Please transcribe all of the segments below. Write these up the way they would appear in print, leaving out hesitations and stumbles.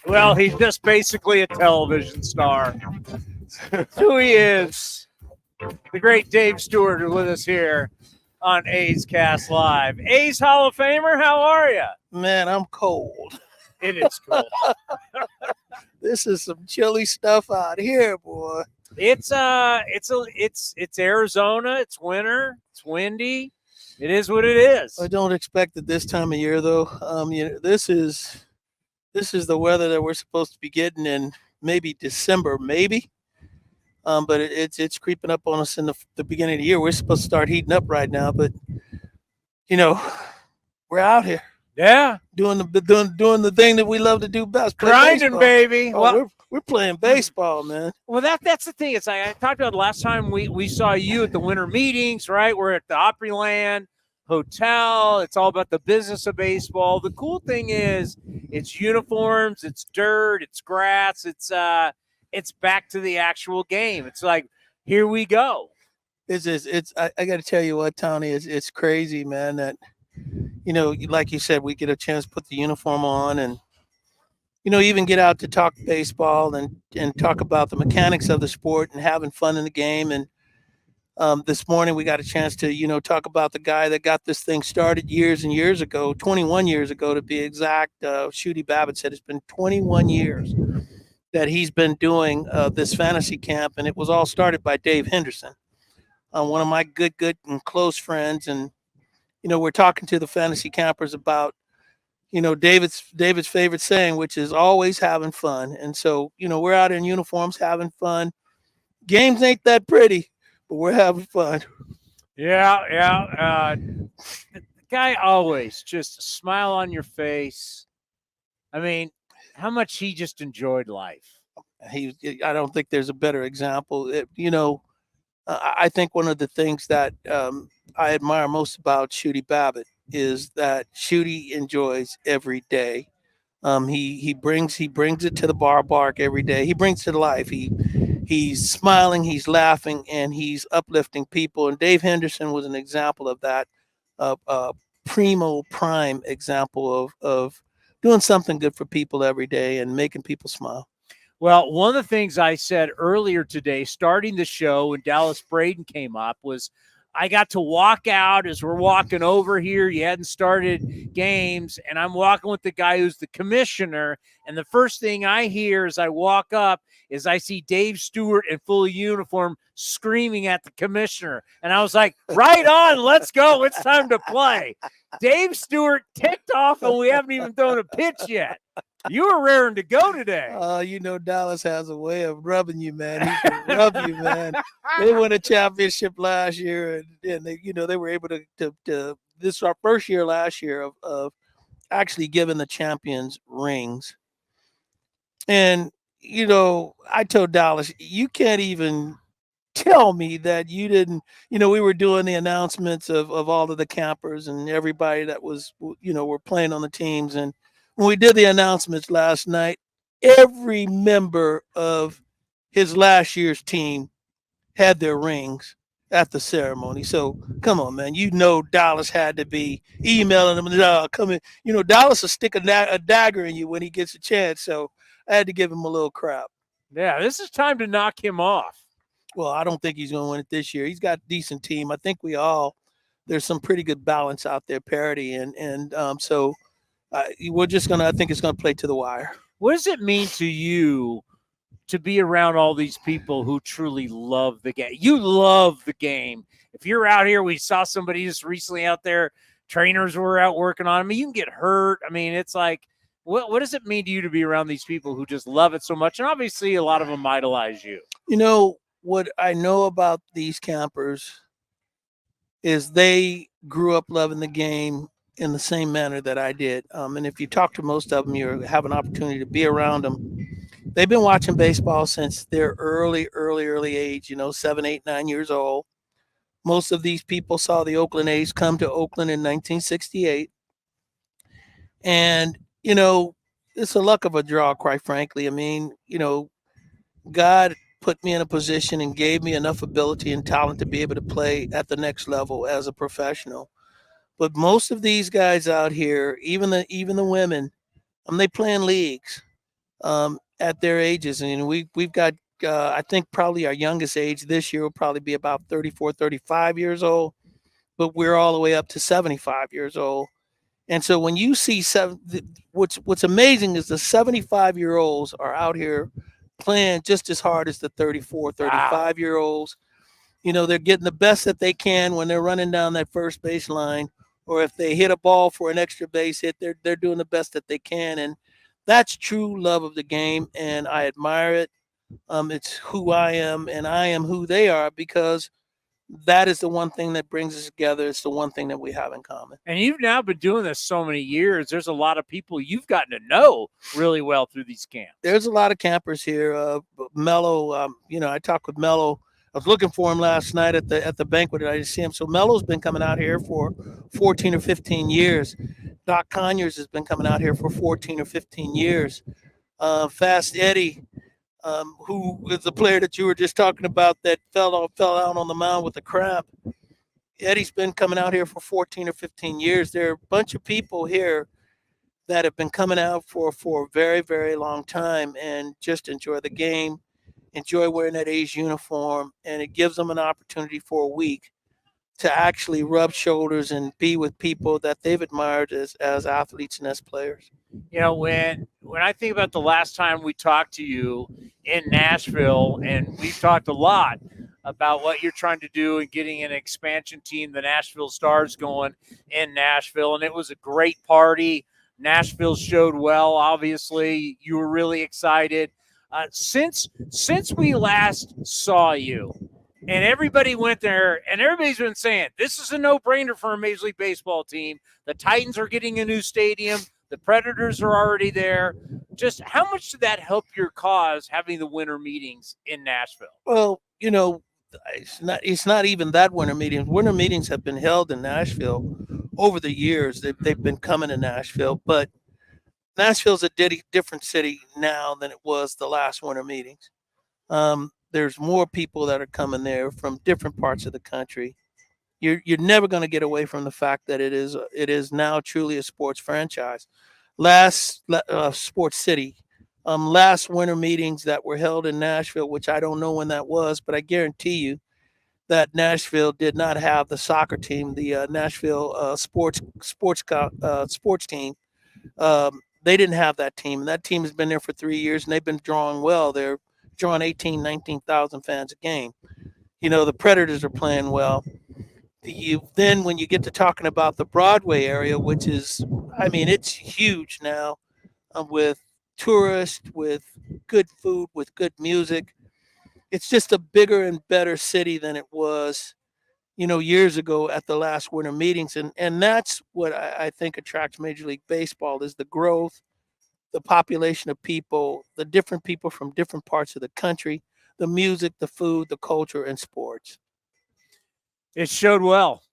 Well, he's just basically a television star. That's who he is. The great Dave Stewart is with us here on A's Cast Live. A's Hall of Famer, how are you? Man, I'm cold. It is cold. This is some chilly stuff out here, boy. It's Arizona. It's winter. It's windy. It is what it is. I don't expect it this time of year, though. This is the weather that we're supposed to be getting in maybe December, maybe. But it's creeping up on us in the beginning of the year. We're supposed to start heating up right now, but we're out here. Yeah, doing the thing that we love to do best. Grinding, baseball. baby. Oh, Well, we're playing baseball, man. well, that's the thing. It's like I talked about last time we saw you at the winter meetings, right? We're at the Opryland Hotel. It's all about the business of baseball. The cool thing is it's uniforms, it's dirt, it's grass, it's back to the actual game. It's like, here we go. I got to tell you what, Tony, it's crazy, man, that like you said, we get a chance to put the uniform on and even get out to talk baseball and talk about the mechanics of the sport and having fun in the game. And this morning we got a chance to talk about the guy that got this thing started years and years ago, 21 years ago to be exact. Shooty Babbitt said it's been 21 years that he's been doing this fantasy camp, and it was all started by Dave Henderson, one of my good and close friends. And we're talking to the fantasy campers about David's favorite saying, which is always having fun. And so we're out in uniforms having fun. Games ain't that pretty, but we're having fun. Yeah. The guy always just a smile on your face. I mean, how much he just enjoyed life. I don't think there's a better example. I think one of the things that I admire most about Shooty Babbitt is that Shooty enjoys every day. He brings it to the bark every day. He brings it to life. He's smiling, he's laughing, and he's uplifting people. And Dave Henderson was an example of that, prime example of doing something good for people every day and making people smile. Well, one of the things I said earlier today, starting the show when Dallas Braden came up, was I got to walk out as we're walking over here. You hadn't started games, and I'm walking with the guy who's the commissioner. And the first thing I hear as I walk up is I see Dave Stewart in full uniform screaming at the commissioner. And I was like, right on, let's go. It's time to play. Dave Stewart ticked off, and we haven't even thrown a pitch yet. You were raring to go today. Dallas has a way of rubbing you, man. He can rub you, man. They won a championship last year, and they were able to this is our first year last year of actually giving the champions rings. And I told Dallas, you can't even tell me that you didn't. We were doing the announcements of all of the campers and everybody that was were playing on the teams. And when we did the announcements last night, every member of his last year's team had their rings at the ceremony. So come on, man. Dallas had to be emailing them. Come in. Dallas will stick a dagger in you when he gets a chance. So I had to give him a little crap. Yeah, this is time to knock him off. Well, I don't think he's going to win it this year. He's got a decent team. I think there's some pretty good balance out there, parity. So I think it's going to play to the wire. What does it mean to you to be around all these people who truly love the game? You love the game. If you're out here, we saw somebody just recently out there, trainers were out working on him. I mean, you can get hurt. I mean, it's like, what does it mean to you to be around these people who just love it so much? And obviously a lot of them idolize you. What I know about these campers is they grew up loving the game in the same manner that I did. And if you talk to most of them, you have an opportunity to be around them. They've been watching baseball since their early age, 7, 8, 9 years old. Most of these people saw the Oakland A's come to Oakland in 1968. And, it's a luck of a draw, quite frankly. I mean, God put me in a position and gave me enough ability and talent to be able to play at the next level as a professional. But most of these guys out here, even the women, they play in leagues. at their ages. And we've got, I think probably our youngest age this year will probably be about 34, 35 years old, but we're all the way up to 75 years old. And so when you see what's amazing is the 75-year-olds are out here playing just as hard as the 34, 35-year-olds. They're getting the best that they can when they're running down that first base line, or if they hit a ball for an extra base hit, they're doing the best that they can. And that's true love of the game, and I admire it. It's who I am, and I am who they are, because that is the one thing that brings us together. It's the one thing that we have in common. And you've now been doing this so many years. There's a lot of people you've gotten to know really well through these camps. There's a lot of campers here. Mello, I talked with Mello. I was looking for him last night at the banquet, and I didn't see him. So Mello's been coming out here for 14 or 15 years. Doc Conyers has been coming out here for 14 or 15 years. Fast Eddie, who is the player that you were just talking about that fell out on the mound with a cramp. Eddie's been coming out here for 14 or 15 years. There are a bunch of people here that have been coming out for a very, very long time and just enjoy the game, enjoy wearing that A's uniform, and it gives them an opportunity for a week to actually rub shoulders and be with people that they've admired as athletes and as players. When I think about the last time we talked to you in Nashville, and we've talked a lot about what you're trying to do and getting an expansion team, the Nashville Stars, going in Nashville, and it was a great party. Nashville showed well, obviously. You were really excited. Since we last saw you, and everybody went there, and everybody's been saying, this is a no-brainer for a Major League Baseball team. The Titans are getting a new stadium. The Predators are already there. Just how much did that help your cause, having the winter meetings in Nashville? Well, it's not even that winter meetings. Winter meetings have been held in Nashville over the years. They've been coming to Nashville, but Nashville's a different city now than it was the last winter meetings. There's more people that are coming there from different parts of the country. You're never going to get away from the fact that it is now truly a sports franchise. Sports city. Last winter meetings that were held in Nashville, which I don't know when that was, but I guarantee you that Nashville did not have the soccer team, the Nashville sports team. They didn't have that team, and that team has been there for 3 years, and they've been drawing well. They're drawing 18, 19,000 fans a game. The Predators are playing well. Then when you get to talking about the Broadway area, which is, it's huge now, with tourists, with good food, with good music. It's just a bigger and better city than it was, years ago at the last winter meetings. And that's what I think attracts Major League Baseball, is the growth, the population of people, the different people from different parts of the country, the music, the food, the culture, and sports. It showed well.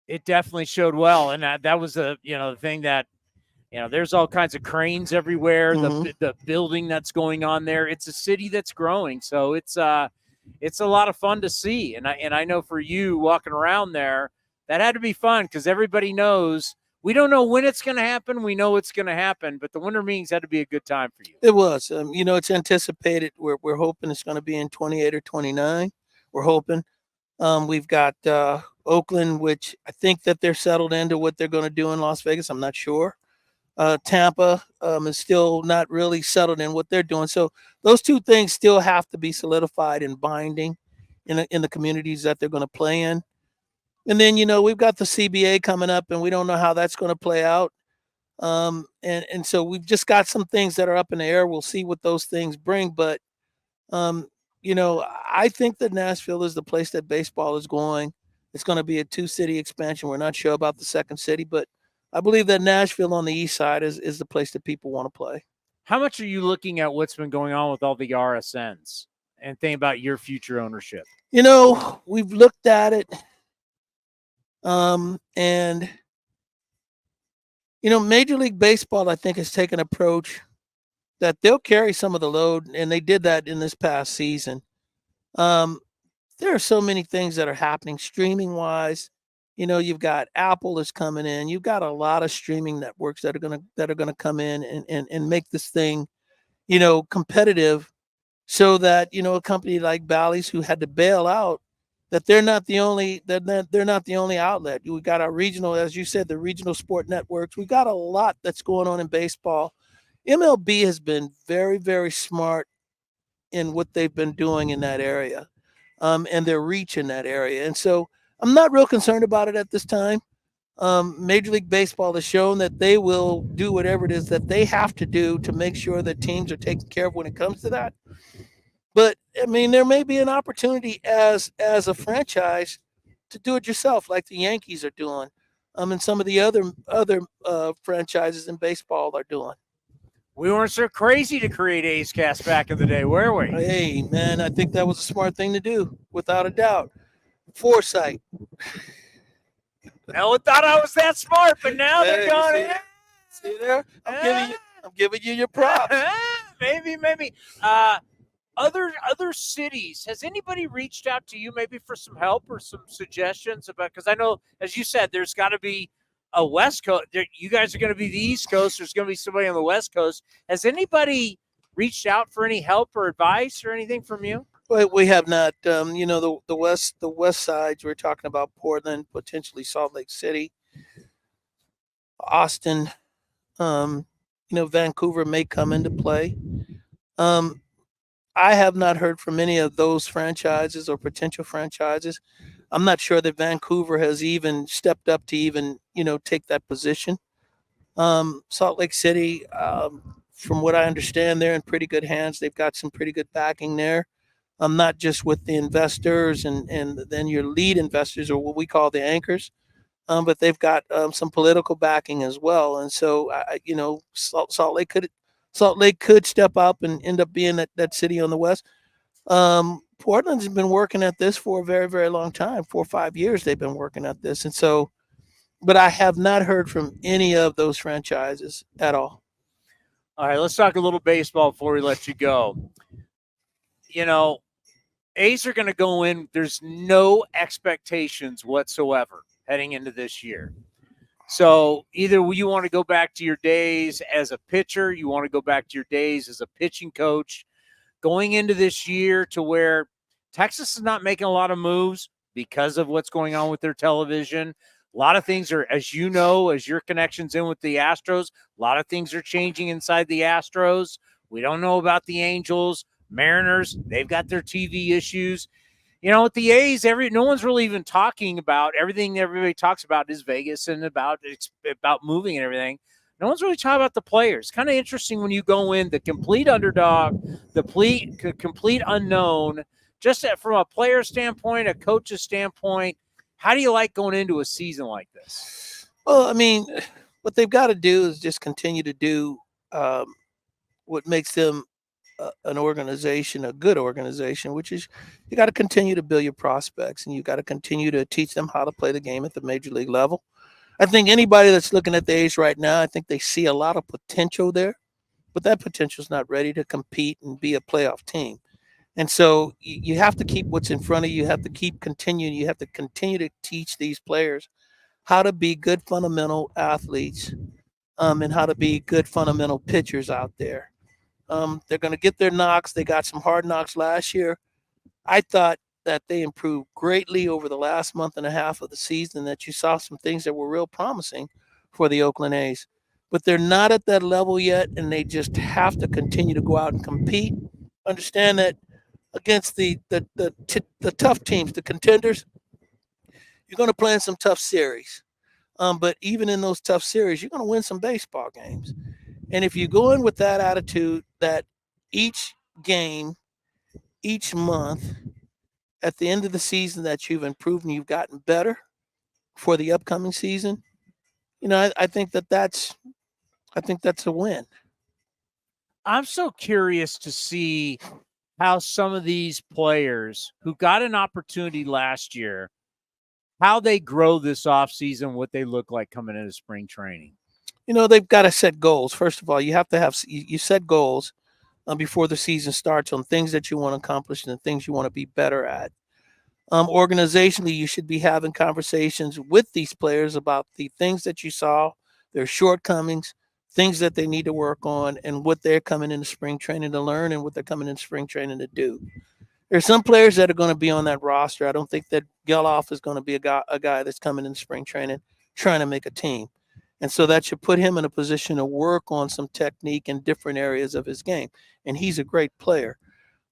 It definitely showed well. And that was the thing that, there's all kinds of cranes everywhere. Mm-hmm. The building that's going on there. It's a city that's growing. So it's a lot of fun to see. And I know for you walking around there, that had to be fun, because everybody knows we don't know when it's going to happen. We know it's going to happen, but the winter meetings had to be a good time for you. It was. It's anticipated. We're hoping it's going to be in 28 or 29. We're hoping. We've got Oakland, which I think that they're settled into what they're going to do in Las Vegas. I'm not sure. Tampa is still not really settled in what they're doing. So those two things still have to be solidified and binding in the communities that they're going to play in. And then, we've got the CBA coming up, and we don't know how that's going to play out. And so we've just got some things that are up in the air. We'll see what those things bring. But, I think that Nashville is the place that baseball is going. It's going to be a 2-city expansion. We're not sure about the second city, but I believe that Nashville on the east side is the place that people want to play. How much are you looking at what's been going on with all the RSNs and think about your future ownership? We've looked at it. And Major League Baseball, I think, has taken an approach that they'll carry some of the load, and they did that in this past season. There are so many things that are happening streaming wise. You've got Apple is coming in. You've got a lot of streaming networks that are gonna come in and make this thing, competitive, so that a company like Bally's, who had to bail out, that they're not the only outlet. We got our regional, as you said, the regional sport networks. We got a lot that's going on in baseball. MLB has been very, very smart in what they've been doing in that area, and their reach in that area. And so I'm not real concerned about it at this time. Major League Baseball has shown that they will do whatever it is that they have to do to make sure that teams are taken care of when it comes to that. But I mean, there may be an opportunity as a franchise to do it yourself, like the Yankees are doing, and some of the other franchises in baseball are doing. We weren't so crazy to create A's Cast back in the day, were we? Hey, man, I think that was a smart thing to do, without a doubt. Foresight. No one thought I was that smart, but now they're Hey, going. see there? I'm giving you your props. Maybe. Other cities. Has anybody reached out to you maybe for some help or some suggestions about? Because I know, as you said, there's got to be a West Coast. You guys are going to be the East Coast. There's going to be somebody on the West Coast. Has anybody reached out for any help or advice or anything from you? We have not. The west sides. We're talking about Portland, potentially Salt Lake City, Austin. Vancouver may come into play. I have not heard from any of those franchises or potential franchises. I'm not sure that Vancouver has even stepped up to even take that position. Salt Lake City, from what I understand, they're in pretty good hands. They've got some pretty good backing there. Not just with the investors and then your lead investors, or what we call the anchors, but they've got some political backing as well. And so, Salt Lake could step up and end up being that city on the west. Portland's been working at this for a very, very long time. 4 or 5 years they've been working at this, and so, but I have not heard from any of those franchises at all. All right, let's talk a little baseball before we let you go. A's are going to go in. There's no expectations whatsoever heading into this year. So either you want to go back to your days as a pitcher, you want to go back to your days as a pitching coach, going into this year to where Texas is not making a lot of moves because of what's going on with their television. A lot of things are, as you know, as your connections in with the Astros, a lot of things are changing inside the Astros. We don't know about the Angels. Mariners, they've got their TV issues. With the A's, no one's really even talking about everything. Everybody talks about is Vegas and about moving and everything. No one's really talking about the players. Kind of interesting when you go in the complete underdog, the complete unknown. Just from a player standpoint, a coach's standpoint, how do you like going into a season like this? Well, I mean, what they've got to do is just continue to do what makes them an organization, a good organization, which is you got to continue to build your prospects, and you got to continue to teach them how to play the game at the major league level. I think anybody that's looking at the A's right now, I think they see a lot of potential there, but that potential is not ready to compete and be a playoff team. And so you have to keep what's in front of you. You have to keep continuing. You have to continue to teach these players how to be good fundamental athletes, and how to be good fundamental pitchers out there. They're going to get their knocks. They got some hard knocks last year. I thought that they improved greatly over the last month and a half of the season, that you saw some things that were real promising for the Oakland A's. But they're not at that level yet, and they just have to continue to go out and compete. Understand that against the tough teams, the contenders, you're going to play in some tough series. But even in those tough series, you're going to win some baseball games. And if you go in with that attitude, that each game, each month, at the end of the season, that you've improved and you've gotten better for the upcoming season, I think that's a win. I'm so curious to see how some of these players who got an opportunity last year, how they grow this offseason, what they look like coming into spring training. They've got to set goals. First of all, you have to you set goals before the season starts on things that you want to accomplish and the things you want to be better at. Organizationally, you should be having conversations with these players about the things that you saw, their shortcomings, things that they need to work on, and what they're coming into spring training to learn and what they're coming into spring training to do. There's some players that are going to be on that roster. I don't think that Geloff is going to be a guy that's coming in spring training trying to make a team. And so that should put him in a position to work on some technique in different areas of his game. And he's a great player.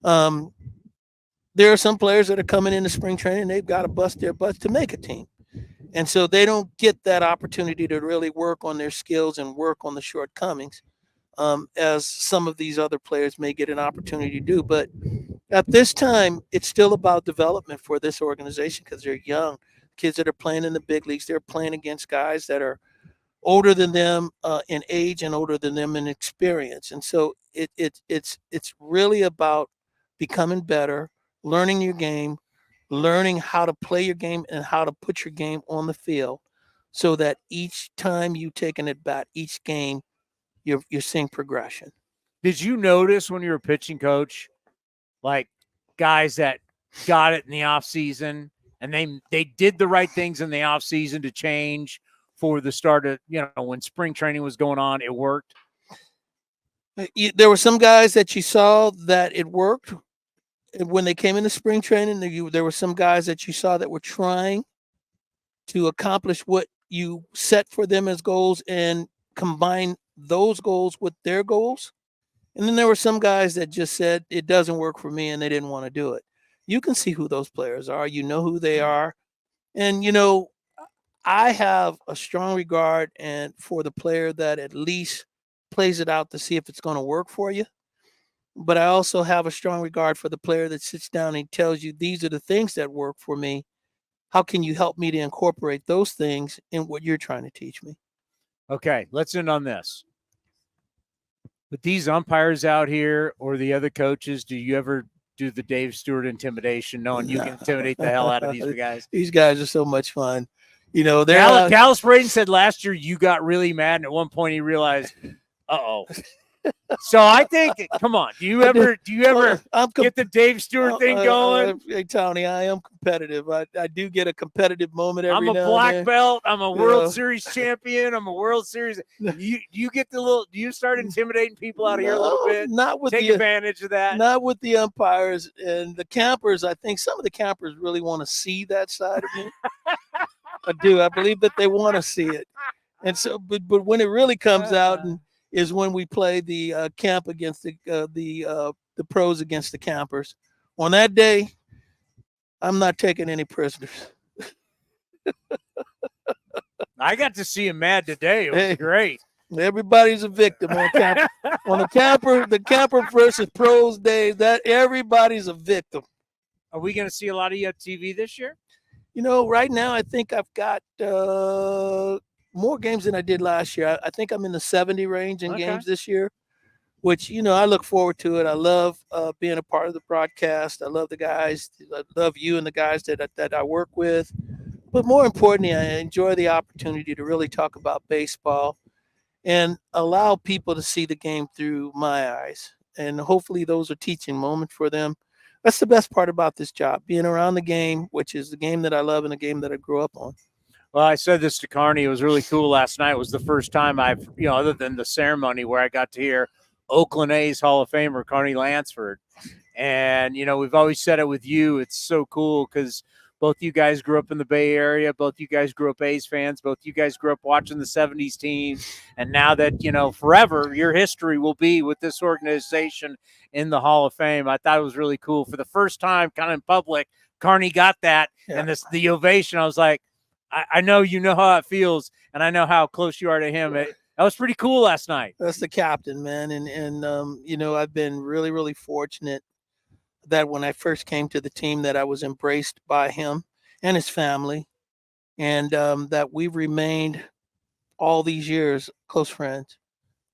There are some players that are coming into spring training, they've got to bust their butts to make a team. And so they don't get that opportunity to really work on their skills and work on the shortcomings, as some of these other players may get an opportunity to do. But at this time, it's still about development for this organization because they're young. Kids that are playing in the big leagues, they're playing against guys that are older than them in age and older than them in experience. And so it's really about becoming better, learning your game, learning how to play your game and how to put your game on the field so that each time you take an at-bat, each game, you're seeing progression. Did you notice when you were pitching coach, like guys that got it in the off season and they did the right things in the off season to change for the start of, when spring training was going on, it worked? There were some guys that you saw that it worked when they came into spring training. There were some guys that you saw that were trying to accomplish what you set for them as goals and combine those goals with their goals. And then there were some guys that just said, it doesn't work for me, and they didn't want to do it. You can see who those players are. You know who they are. And, I have a strong regard for the player that at least plays it out to see if it's going to work for you. But I also have a strong regard for the player that sits down and tells you, these are the things that work for me. How can you help me to incorporate those things in what you're trying to teach me? Okay, let's end on this. With these umpires out here or the other coaches, do you ever do the Dave Stewart intimidation, knowing you can intimidate the hell out of these guys? These guys are so much fun. Dallas Braden said last year you got really mad, and at one point he realized, So I think, come on, do you ever get the Dave Stewart thing going? Hey, Tony, I am competitive. I do get a competitive moment every now and then. I'm a black belt. I'm a World Series champion. I'm a World Series. You get do you start intimidating people out of here a little bit? Not with Take advantage of that. Not with the umpires and the campers. I think some of the campers really want to see that side of me. I do. I believe that they want to see it. And so, but when it really comes out is when we play the camp against the pros against the campers. On that day, I'm not taking any prisoners. I got to see him mad today. It was great. Everybody's a victim on camp. On the camper versus pros days, that everybody's a victim. Are we going to see a lot of you on TV this year? Right now I think I've got more games than I did last year. I think I'm in the 70 range in games this year, which, I look forward to it. I love being a part of the broadcast. I love the guys. I love you and the guys that I work with. But more importantly, I enjoy the opportunity to really talk about baseball and allow people to see the game through my eyes. And hopefully those are teaching moments for them. That's the best part about this job, being around the game, which is the game that I love and the game that I grew up on. Well, I said this to Carney. It was really cool last night. It was the first time I've, other than the ceremony, where I got to hear Oakland A's Hall of Famer Carney Lansford. And, we've always said it with you. It's so cool because both you guys grew up in the Bay Area. Both you guys grew up A's fans. Both you guys grew up watching the 70s teams. And now that, forever, your history will be with this organization in the Hall of Fame. I thought it was really cool. For the first time, kind of in public, Carney got that. Yeah. And the ovation, I was like, I know how it feels, and I know how close you are to him. That was pretty cool last night. That's the captain, man. And I've been really, really fortunate that when I first came to the team that I was embraced by him and his family, and that we've remained all these years close friends.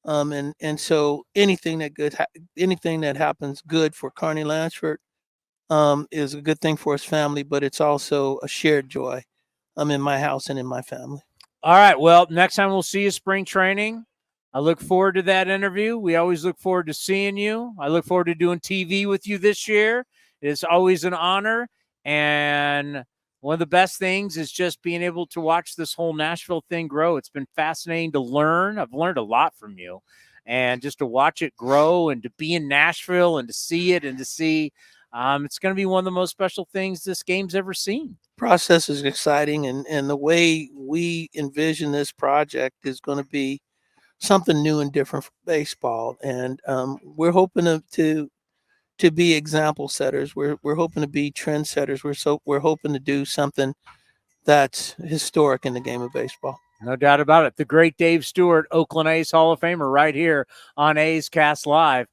And so anything that happens good for Carney Lansford is a good thing for his family, but it's also a shared joy. I'm in my house and in my family. All right. Well, next time we'll see you spring training. I look forward to that interview. We always look forward to seeing you. I look forward to doing TV with you this year. It's always an honor. And one of the best things is just being able to watch this whole Nashville thing grow. It's been fascinating to learn. I've learned a lot from you, and just to watch it grow and to be in Nashville and to see it and to see it's going to be one of the most special things this game's ever seen. Process is exciting, and the way we envision this project is going to be something new and different for baseball. And we're hoping to be example setters. We're hoping to be trendsetters. We're hoping to do something that's historic in the game of baseball. No doubt about it. The great Dave Stewart, Oakland A's Hall of Famer, right here on A's Cast Live.